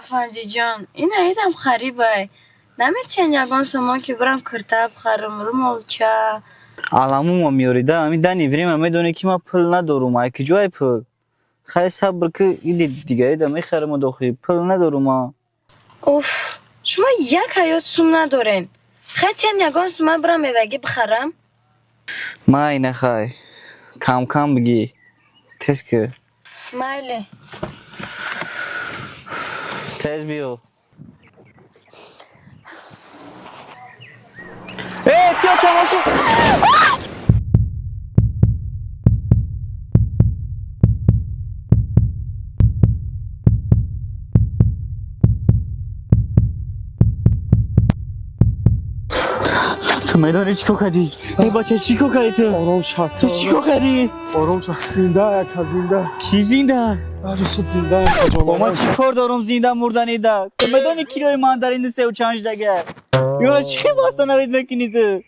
افندی جان این ایدم خریبه نمیتین یگان سامان که برم کرته بخرم رو مالچه علمو ما میاریده همین دنی وریم همه دونه که ما پول ندارم های که جای پول خیلی صبر که این دیگه ایده میخرم و داخلی پول ندارم ها اوف شما یک حیات سوم ندارین خیلی یگان سوم برم میوگی بخرم ما اینه خیلی کم کم بگی تیز که مایله تیز بیو ای کیا چماشی تو میدانی چیکار کردی؟ ای بچه چیکار کردی تو؟ آرام شد تو چیکار کردی؟ آرام شد زنده یک زنده کی زنده؟ آره شد زنده با من چی کار دارم زنده مردنی ده؟ تو میدانی کیلوی من در این 3 و 5 دگه؟ یارو چی واسه نوید میکنی تو؟